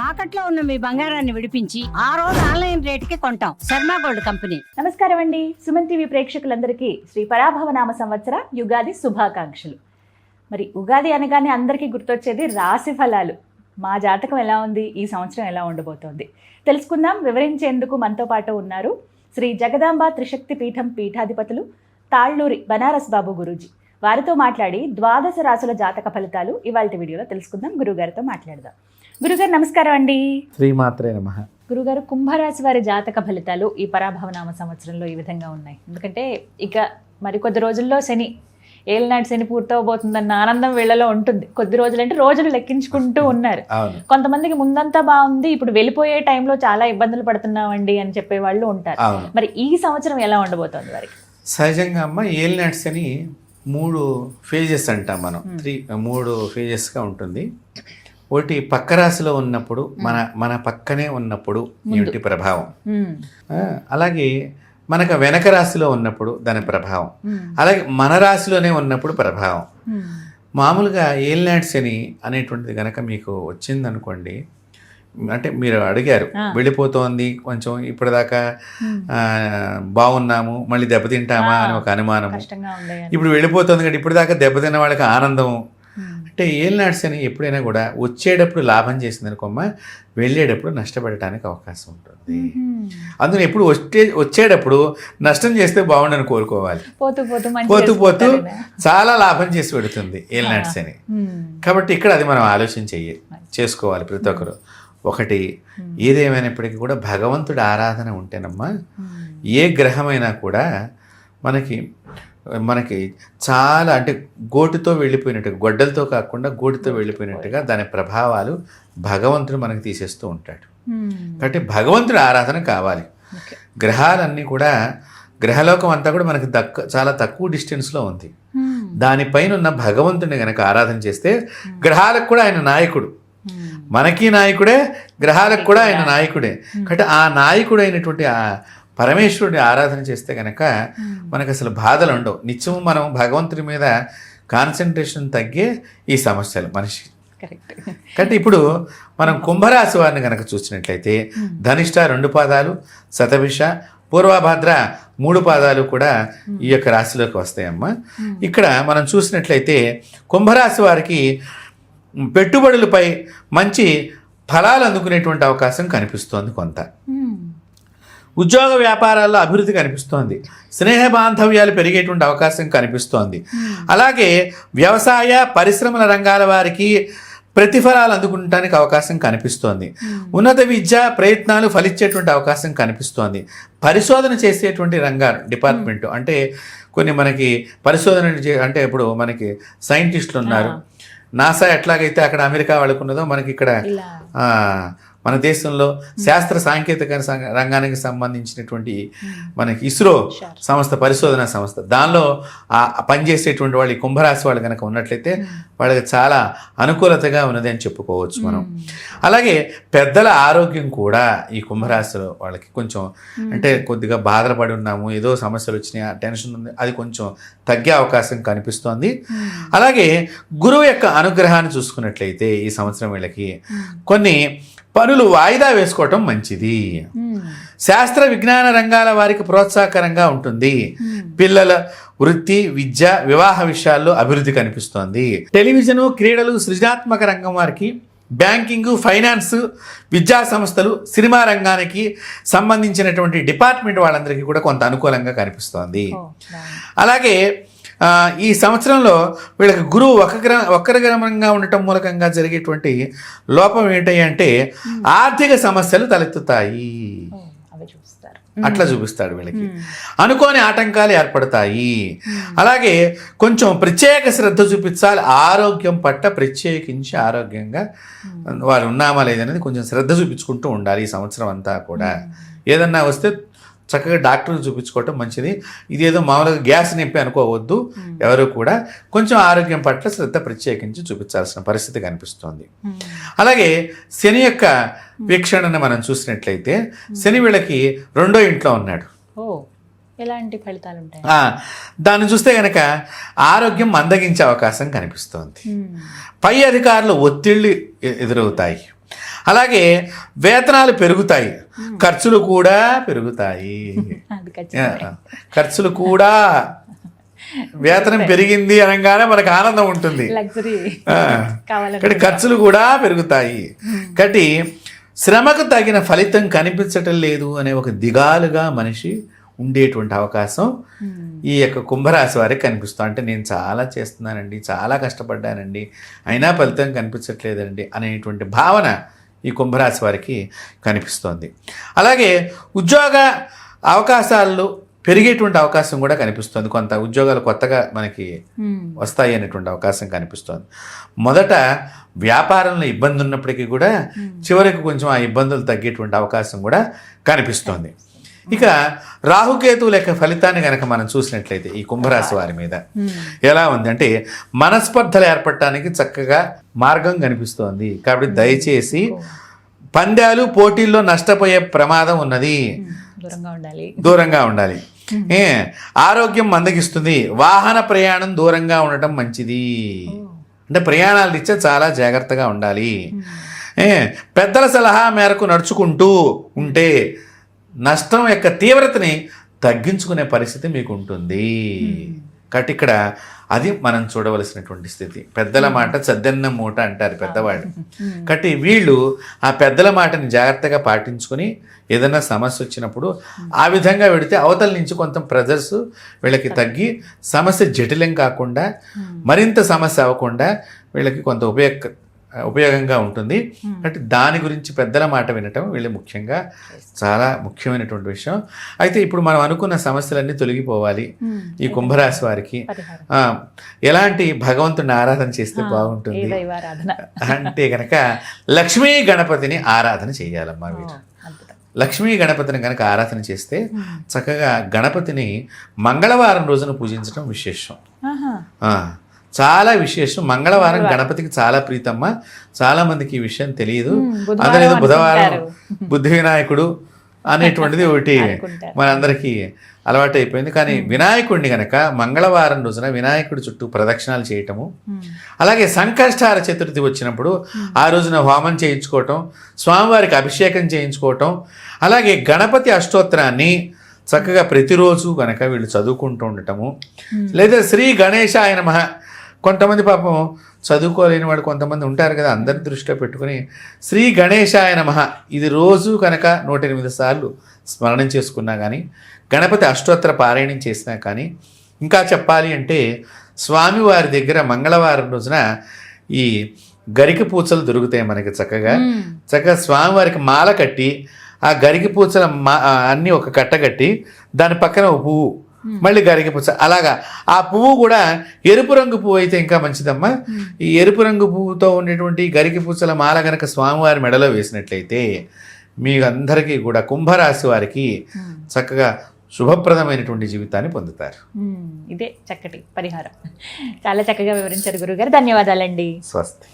తాకట్లో ఉన్న మీ బంగారాన్ని విడిపించి ఆ రోజు ఆన్లైన్ రేటుకి కొంటాం. Sharma gold company. నమస్కారం అండి. సుమన్ టీవీ ప్రేక్షకులందరికీ శ్రీ పరాభవనామ సంవత్సర యుగాది శుభాకాంక్షలు. మరి ఉగాది అనగానే అందరికీ గుర్తొచ్చేది రాశి ఫలాలు. మా జాతకం ఎలా ఉంది, ఈ సంవత్సరం ఎలా ఉండబోతోంది తెలుసుకుందాం. వివరించేందుకు మనతో పాటు ఉన్నారు శ్రీ జగదాంబ త్రిశక్తి పీఠం పీఠాధిపతులు తాళ్ళూరి బనారస్ బాబు గురూజీ. వారితో మాట్లాడి ద్వాదశ రాశుల జాతక ఫలితాలు ఇవాళ వీడియోలో తెలుసుకుందాం. గురుగారితో మాట్లాడదాం. గురుగారు నమస్కారం అండి. శ్రీమాత్రే నమః. గురుగారు, కుంభరాశి వారి జాతక ఫలితాలు ఈ పరాభవనామ సంవత్సరంలో ఈ విధంగా ఉన్నాయి. ఎందుకంటే ఇక మరికొద్ది రోజుల్లో శని ఏళ్ళనాటి శని పూర్తవబోతుందన్న ఆనందం వీళ్ళలో ఉంటుంది. కొద్ది రోజులు అంటే రోజులు లెక్కించుకుంటూ ఉన్నారు. కొంతమందికి ముందంతా బాగుంది, ఇప్పుడు వెళ్ళిపోయే టైంలో చాలా ఇబ్బందులు పడుతున్నామండి అని చెప్పే వాళ్ళు ఉంటారు. మరి ఈ సంవత్సరం ఎలా ఉండబోతోంది వారికి? సహజంగా అమ్మ ఏలినాటి శని 3 ఫేజెస్ అంటాం మనం. 3 ఫేజెస్గా ఉంటుంది. ఒకటి పక్క రాశిలో ఉన్నప్పుడు, మన పక్కనే ఉన్నప్పుడు ఇంటి ప్రభావం. అలాగే మనకు వెనక రాశిలో ఉన్నప్పుడు దాని ప్రభావం. అలాగే మన రాశిలోనే ఉన్నప్పుడు ప్రభావం. మామూలుగా ఏలినాటి శని అనేటువంటిది కనుక మీకు వచ్చిందనుకోండి, అంటే మీరు అడిగారు వెళ్ళిపోతోంది కొంచెం, ఇప్పటిదాకా బాగున్నాము మళ్ళీ దెబ్బతింటామా అని ఒక అనుమానము. ఇప్పుడు వెళ్ళిపోతుంది కదా, ఇప్పటిదాకా దెబ్బతిన్న వాళ్ళకి ఆనందం. అంటే ఏలినాటి శని ఎప్పుడైనా కూడా వచ్చేటప్పుడు లాభం చేసింది అనుకోమ్మా, వెళ్ళేటప్పుడు నష్టపడటానికి అవకాశం ఉంటుంది. అందుకని ఎప్పుడు వచ్చేటప్పుడు నష్టం చేస్తే బాగుండని కోరుకోవాలి. పోతూ పోతూ చాలా లాభం చేసి పెడుతుంది ఏలినాటి శని. కాబట్టి ఇక్కడ అది మనం ఆలోచన చేసుకోవాలి ప్రతి ఒక్కరు. ఒకటి, ఏదేమైనప్పటికీ కూడా భగవంతుడి ఆరాధన ఉంటేనమ్మా ఏ గ్రహమైనా కూడా మనకి చాలా, అంటే గోటుతో వెళ్ళిపోయినట్టుగా, గొడ్డలతో కాకుండా గోటుతో వెళ్ళిపోయినట్టుగా దాని ప్రభావాలు భగవంతుడు మనకి తీసేస్తూ ఉంటాడు. కాబట్టి భగవంతుడి ఆరాధన కావాలి. గ్రహాలన్నీ కూడా, గ్రహలోకం అంతా కూడా మనకి చాలా తక్కువ డిస్టెన్స్లో ఉంది. దానిపైన ఉన్న భగవంతుడిని కనుక ఆరాధన చేస్తే, గ్రహాలకు కూడా ఆయన నాయకుడు, మనకి నాయకుడే, గ్రహాలకు కూడా ఆయన నాయకుడే. కాబట్టి ఆ నాయకుడు అయినటువంటి ఆ పరమేశ్వరుడిని ఆరాధన చేస్తే కనుక మనకు అసలు బాధలు ఉండవు. నిత్యం మనం భగవంతుడి మీద కాన్సన్ట్రేషన్ తగ్గే ఈ సమస్యలు మనిషి. కాబట్టి ఇప్పుడు మనం కుంభరాశి వారిని కనుక చూసినట్లయితే ధనిష్ట 2 పాదాలు, శతభిష, పూర్వభద్ర 3 పాదాలు కూడా ఈ యొక్క రాశిలోకి వస్తాయమ్మా. ఇక్కడ మనం చూసినట్లయితే కుంభరాశి వారికి పెట్టుబడులపై మంచి ఫలాలు అందుకునేటువంటి అవకాశం కనిపిస్తోంది. కొంత ఉద్యోగ వ్యాపారాల్లో అభివృద్ధి కనిపిస్తోంది. స్నేహ బాంధవ్యాలు పెరిగేటువంటి అవకాశం కనిపిస్తోంది. అలాగే వ్యవసాయ పరిశ్రమల రంగాల వారికి ప్రతిఫలాలు అందుకుంటానికి అవకాశం కనిపిస్తోంది. ఉన్నత విద్య ప్రయత్నాలు ఫలించేటువంటి అవకాశం కనిపిస్తోంది. పరిశోధన చేసేటువంటి రంగాలు, డిపార్ట్మెంట్ అంటే కొన్ని మనకి పరిశోధన అంటే ఇప్పుడు మనకి సైంటిస్టులు ఉన్నారు. నాసా ఎట్లాగైతే అక్కడ అమెరికా వాళ్ళకు ఉన్నదో మనకి ఇక్కడ మన దేశంలో శాస్త్ర సాంకేతిక రంగానికి సంబంధించినటువంటి మనకి ఇస్రో సంస్థ, పరిశోధన సంస్థ, దానిలో పనిచేసేటువంటి వాళ్ళు కుంభరాశి వాళ్ళు కనుక ఉన్నట్లయితే వాళ్ళకి చాలా అనుకూలతగా ఉన్నది అని చెప్పుకోవచ్చు మనం. అలాగే పెద్దల ఆరోగ్యం కూడా ఈ కుంభరాశిలో వాళ్ళకి కొంచెం, అంటే కొద్దిగా బాధలు పడి ఉన్నాము, ఏదో సమస్యలు వచ్చినాయి, టెన్షన్ ఉంది, అది కొంచెం తగ్గే అవకాశం కనిపిస్తోంది. అలాగే గురువు యొక్క అనుగ్రహాన్ని చూసుకున్నట్లయితే ఈ సంవత్సరం వీళ్ళకి కొన్ని పనులు వాయిదా వేసుకోవటం మంచిది. శాస్త్ర విజ్ఞాన రంగాల వారికి ప్రోత్సాహకరంగా ఉంటుంది. పిల్లల వృత్తి, విద్య, వివాహ విషయాల్లో అభివృద్ధి కనిపిస్తోంది. టెలివిజను, క్రీడలు, సృజనాత్మక రంగం వారికి, బ్యాంకింగ్, ఫైనాన్స్, విద్యా సంస్థలు, సినిమా రంగానికి సంబంధించినటువంటి డిపార్ట్మెంట్ వాళ్ళందరికీ కూడా కొంత అనుకూలంగా కనిపిస్తోంది. అలాగే ఈ సంవత్సరంలో వీళ్ళకి గురువు వక్రగమనంగా ఉండటం మూలకంగా జరిగేటువంటి లోపం ఏంటి అంటే ఆర్థిక సమస్యలు తలెత్తుతాయి. అట్లా చూపిస్తాడు వీళ్ళకి. అనుకోని ఆటంకాలు ఏర్పడతాయి. అలాగే కొంచెం ప్రత్యేక శ్రద్ధ చూపించాలి. ఆరోగ్యం పట్ల ప్రత్యేకించి ఆరోగ్యంగా వారు ఉన్నామా లేదనేది కొంచెం శ్రద్ధ చూపించుకుంటూ ఉండాలి ఈ సంవత్సరం అంతా కూడా. ఏదన్నా వస్తే చక్కగా డాక్టర్ని చూపించుకోవటం మంచిది. ఇదేదో మామూలుగా గ్యాస్ నింపి అనుకోవద్దు. ఎవరు కూడా కొంచెం ఆరోగ్యం పట్ల శ్రద్ధ ప్రత్యేకించి చూపించాల్సిన పరిస్థితి కనిపిస్తోంది. అలాగే శని యొక్క వీక్షణను మనం చూసినట్లయితే శని వీళ్ళకి 2వ ఇంట్లో ఉన్నాడు. ఎలాంటి ఫలితాలు ఉంటాయి? దాన్ని చూస్తే కనుక ఆరోగ్యం మందగించే అవకాశం కనిపిస్తోంది. పై అధికారులు ఒత్తిళ్ళు ఎదురవుతాయి. అలాగే వేతనాలు పెరుగుతాయి, ఖర్చులు కూడా పెరుగుతాయి. అది ఖచ్చితంగా. ఖర్చులు కూడా వేతనం పెరిగింది అనగానే మనకు ఆనందం ఉంటుంది, లగ్జరీ కాబట్టి ఖర్చులు కూడా పెరుగుతాయి. కాబట్టి శ్రమకు తగిన ఫలితం కనిపించటం లేదు అనే ఒక దిగాలుగా మనిషి ఉండేటువంటి అవకాశం ఈ యొక్క కుంభరాశి వారికి కనిపిస్తుంది. అంటే నేను చాలా చేస్తున్నానండి, చాలా కష్టపడ్డానండి, అయినా ఫలితం కనిపించట్లేదండి అనేటువంటి భావన ఈ కుంభరాశి వారికి కనిపిస్తోంది. అలాగే ఉద్యోగ అవకాశాలు పెరిగేటువంటి అవకాశం కూడా కనిపిస్తుంది. కొంత ఉద్యోగాలు కొత్తగా మనకి వస్తాయి అనేటువంటి అవకాశం కనిపిస్తుంది. మొదట వ్యాపారంలో ఇబ్బంది ఉన్నప్పటికీ కూడా చివరికి కొంచెం ఆ ఇబ్బందులు తగ్గేటువంటి అవకాశం కూడా కనిపిస్తోంది. ఇక రాహుకేతువుల యొక్క ఫలితాన్ని కనుక మనం చూసినట్లయితే ఈ కుంభరాశి వారి మీద ఎలా ఉంది అంటే మనస్పర్ధలు ఏర్పడటానికి చక్కగా మార్గం కనిపిస్తోంది. కాబట్టి దయచేసి పందాలు పోటీల్లో నష్టపోయే ప్రమాదం ఉన్నది, దూరంగా ఉండాలి. ఆరోగ్యం మందగిస్తుంది, వాహన ప్రయాణం దూరంగా ఉండటం మంచిది. అంటే ప్రయాణాలు ఇచ్చే చాలా జాగ్రత్తగా ఉండాలి. పెద్దల సలహా మేరకు నడుచుకుంటూ ఉంటే నష్టం యొక్క తీవ్రతని తగ్గించుకునే పరిస్థితి మీకు ఉంటుంది. కాబట్టి ఇక్కడ అది మనం చూడవలసినటువంటి స్థితి. పెద్దల మాట చద్దన్న మూట అంటారు పెద్దవాళ్ళు. కాబట్టి వీళ్ళు ఆ పెద్దల మాటని జాగ్రత్తగా పాటించుకొని ఏదైనా సమస్య వచ్చినప్పుడు ఆ విధంగా పెడితే అవతల నుంచి కొంత ప్రెజర్స్ వీళ్ళకి తగ్గి సమస్య జటిలం కాకుండా మరింత సమస్య అవ్వకుండా వీళ్ళకి కొంత ఉపయోగంగా ఉంటుంది. అంటే దాని గురించి పెద్దల మాట వినటం వీళ్ళు ముఖ్యంగా చాలా ముఖ్యమైనటువంటి విషయం. అయితే ఇప్పుడు మనం అనుకున్న సమస్యలన్నీ తొలగిపోవాలి ఈ కుంభరాశి వారికి ఎలాంటి భగవంతుని ఆరాధన చేస్తే బాగుంటుంది అంటే కనుక లక్ష్మీ గణపతిని ఆరాధన చేయాలమ్మా. వీరు లక్ష్మీ గణపతిని కనుక ఆరాధన చేస్తే చక్కగా గణపతిని మంగళవారం రోజున పూజించడం విశేషం, చాలా విశేషం. మంగళవారం గణపతికి చాలా ప్రీతమ్మ. చాలా మందికి ఈ విషయం తెలియదు. అదేదో బుధవారం బుద్ధి వినాయకుడు అనేటువంటిది ఒకటి మనందరికీ అలవాటు అయిపోయింది. కానీ వినాయకుడిని గనక మంగళవారం రోజున వినాయకుడి చుట్టూ ప్రదక్షిణాలు చేయటము, అలాగే సంకష్టార చతుర్థి వచ్చినప్పుడు ఆ రోజున హోమం చేయించుకోవటం, స్వామివారికి అభిషేకం చేయించుకోవటం, అలాగే గణపతి అష్టోత్తరాన్ని చక్కగా ప్రతిరోజు కనుక వీళ్ళు చదువుకుంటూ ఉండటము, లేదా శ్రీ గణేశాయ నమః. కొంతమంది పాపం చదువుకోలేని వాడు కొంతమంది ఉంటారు కదా, అందరి దృష్టిలో పెట్టుకుని శ్రీ గణేశాయ నమః ఇది రోజు కనుక 108 సార్లు స్మరణం చేసుకున్నా కానీ, గణపతి అష్టోత్తర పారాయణం చేసినా కానీ, ఇంకా చెప్పాలి అంటే స్వామివారి దగ్గర మంగళవారం రోజున ఈ గరిక పూచలు దొరుకుతాయి మనకి. చక్కగా స్వామివారికి మాల కట్టి ఆ గరిక పూచల అన్నీ ఒక కట్ట కట్టి దాని పక్కన ఒక పువ్వు, మళ్ళీ గరిక పూచ, అలాగా ఆ పువ్వు కూడా ఎరుపు రంగు పువ్వు అయితే ఇంకా మంచిదమ్మా. ఈ ఎరుపు రంగు పువ్వుతో ఉండేటువంటి గరిక పూచల మాల గనక స్వామివారి మెడలో వేసినట్లయితే మీ అందరికీ కూడా కుంభరాశి వారికి చక్కగా శుభప్రదమైనటువంటి జీవితాన్ని పొందుతారు. ఇదే చక్కటి పరిహారం. చాలా చక్కగా వివరించారు గురుగారు. ధన్యవాదాలండి. స్వస్తి.